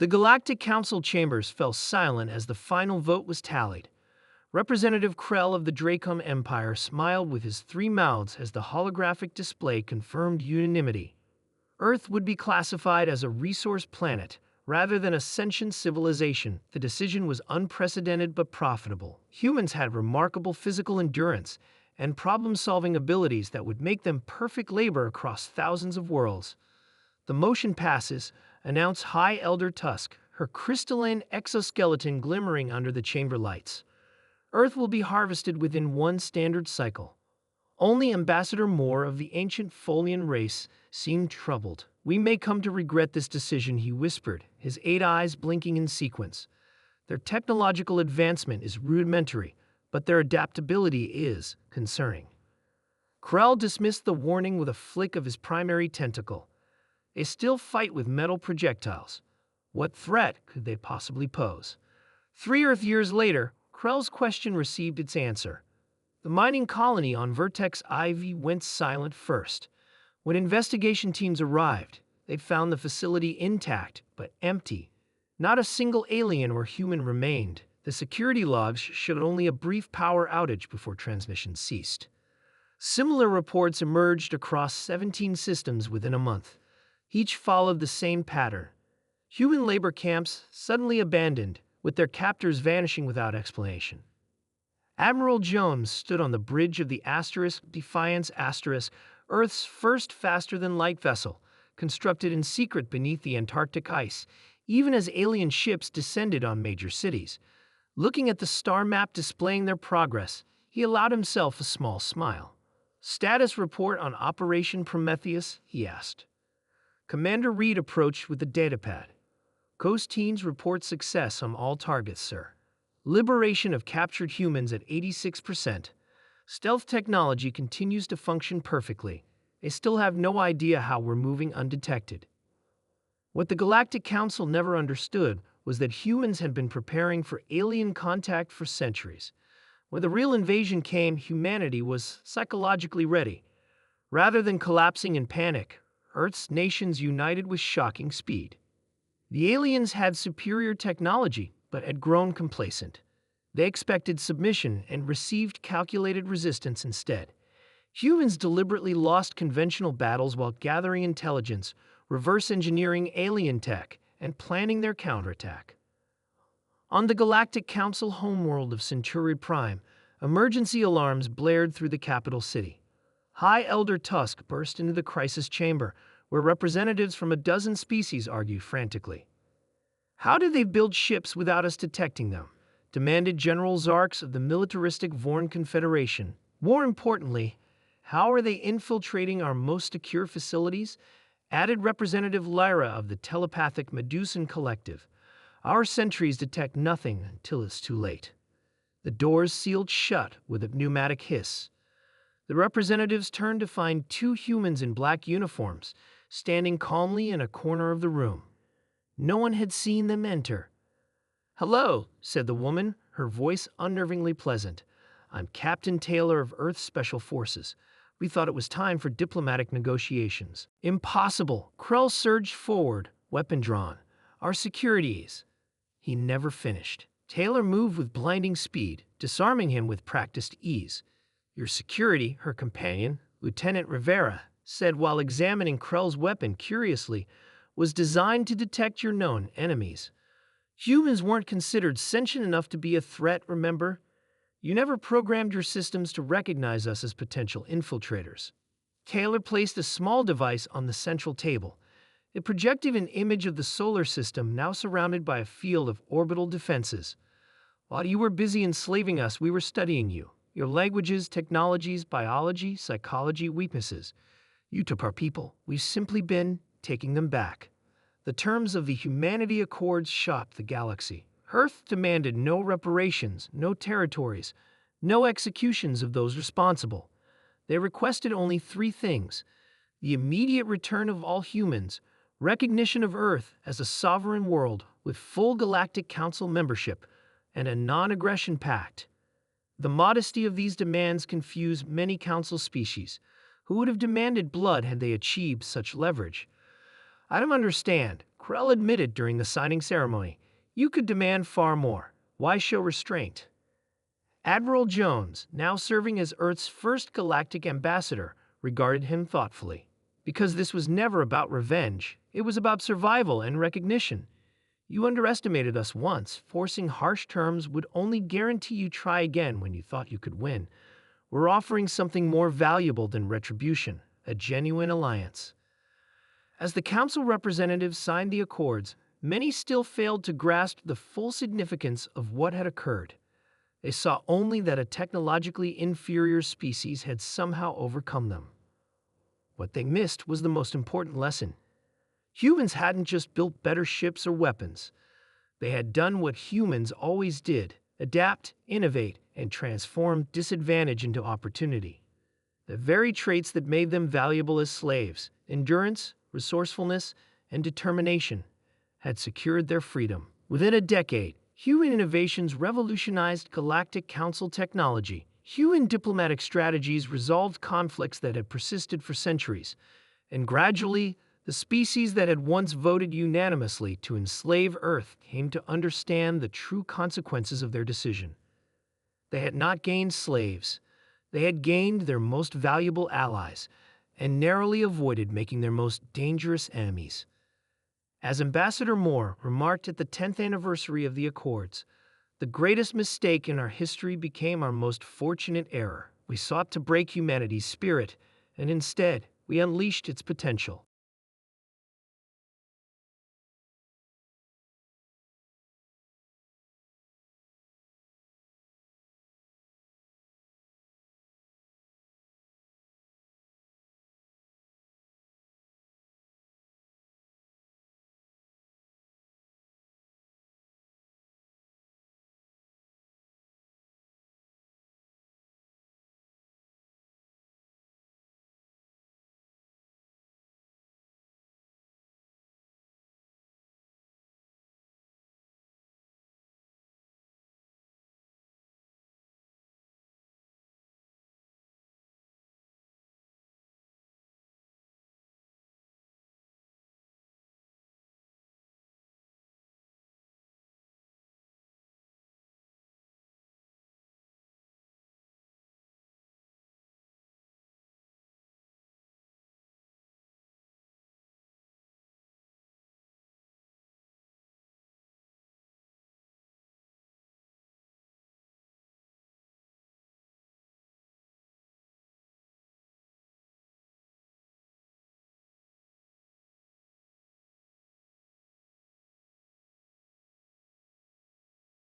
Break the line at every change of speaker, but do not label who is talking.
The Galactic Council chambers fell silent as the final vote was tallied. Representative Krell of the Dracom Empire smiled with his three mouths as the holographic display confirmed unanimity. Earth would be classified as a resource planet rather than a sentient civilization. The decision was unprecedented but profitable. Humans had remarkable physical endurance and problem-solving abilities that would make them perfect labor across thousands of worlds. The motion passes, announced High Elder Tusk, her crystalline exoskeleton glimmering under the chamber lights. Earth will be harvested within one standard cycle. Only Ambassador Moore of the ancient Folian race seemed troubled. "We may come to regret this decision," he whispered, his 8 eyes blinking in sequence. "Their technological advancement is rudimentary, but their adaptability is concerning." Krell dismissed the warning with a flick of his primary tentacle. They still fight with metal projectiles. What threat could they possibly pose? 3 Earth years later, Krell's question received its answer. The mining colony on Vertex IV went silent first. When investigation teams arrived, they found the facility intact but empty. Not a single alien or human remained. The security logs showed only a brief power outage before transmission ceased. Similar reports emerged across 17 systems within a month. Each followed the same pattern. Human labor camps suddenly abandoned, with their captors vanishing without explanation. Admiral Jones stood on the bridge of the Defiance *, Earth's first faster-than-light vessel, constructed in secret beneath the Antarctic ice, even as alien ships descended on major cities. Looking at the star map displaying their progress, he allowed himself a small smile. "Status report on Operation Prometheus?" he asked. Commander Reed approached with the datapad. "Coast teams report success on all targets, sir. Liberation of captured humans at 86%. Stealth technology continues to function perfectly. They still have no idea how we're moving undetected." What the Galactic Council never understood was that humans had been preparing for alien contact for centuries. When the real invasion came, humanity was psychologically ready. Rather than collapsing in panic, Earth's nations united with shocking speed. The aliens had superior technology, but had grown complacent. They expected submission and received calculated resistance instead. Humans deliberately lost conventional battles while gathering intelligence, reverse engineering alien tech, and planning their counterattack. On the Galactic Council homeworld of Centauri Prime, emergency alarms blared through the capital city. High Elder Tusk burst into the crisis chamber, where representatives from a dozen species argued frantically. "How did they build ships without us detecting them?" demanded General Zarks of the militaristic Vorn Confederation. "More importantly, how are they infiltrating our most secure facilities?" added Representative Lyra of the telepathic Medusan Collective. "Our sentries detect nothing until it's too late." The doors sealed shut with a pneumatic hiss. The representatives turned to find 2 humans in black uniforms, standing calmly in a corner of the room. No one had seen them enter. "Hello," said the woman, her voice unnervingly pleasant. "I'm Captain Taylor of Earth's Special Forces. We thought it was time for diplomatic negotiations." "Impossible!" Krell surged forward, weapon drawn. "Our securities." He never finished. Taylor moved with blinding speed, disarming him with practiced ease. "Your security," her companion, Lieutenant Rivera, said while examining Krell's weapon curiously, "was designed to detect your known enemies. Humans weren't considered sentient enough to be a threat, remember? You never programmed your systems to recognize us as potential infiltrators." Taylor placed a small device on the central table. It projected an image of the solar system now surrounded by a field of orbital defenses. "While you were busy enslaving us, we were studying you. Your languages, technologies, biology, psychology, weaknesses. You took our people. We've simply been taking them back." The terms of the Humanity Accords shocked the galaxy. Earth demanded no reparations, no territories, no executions of those responsible. They requested only 3 things: the immediate return of all humans, recognition of Earth as a sovereign world with full Galactic Council membership, and a non-aggression pact. The modesty of these demands confused many Council species, who would have demanded blood had they achieved such leverage. "I don't understand," Krell admitted during the signing ceremony, "You could demand far more. Why show restraint?" Admiral Jones, now serving as Earth's first galactic ambassador, regarded him thoughtfully. "Because this was never about revenge, it was about survival and recognition. You underestimated us once. Forcing harsh terms would only guarantee you try again when you thought you could win. We're offering something more valuable than retribution, a genuine alliance." As the Council representatives signed the accords, many still failed to grasp the full significance of what had occurred. They saw only that a technologically inferior species had somehow overcome them. What they missed was the most important lesson. Humans hadn't just built better ships or weapons. They had done what humans always did: adapt, innovate, and transform disadvantage into opportunity. The very traits that made them valuable as slaves, endurance, resourcefulness, and determination, had secured their freedom. Within a decade, human innovations revolutionized Galactic Council technology. Human diplomatic strategies resolved conflicts that had persisted for centuries, and gradually, the species that had once voted unanimously to enslave Earth came to understand the true consequences of their decision. They had not gained slaves. They had gained their most valuable allies, and narrowly avoided making their most dangerous enemies. As Ambassador Moore remarked at the 10th anniversary of the Accords, "The greatest mistake in our history became our most fortunate error. We sought to break humanity's spirit, and instead, we unleashed its potential."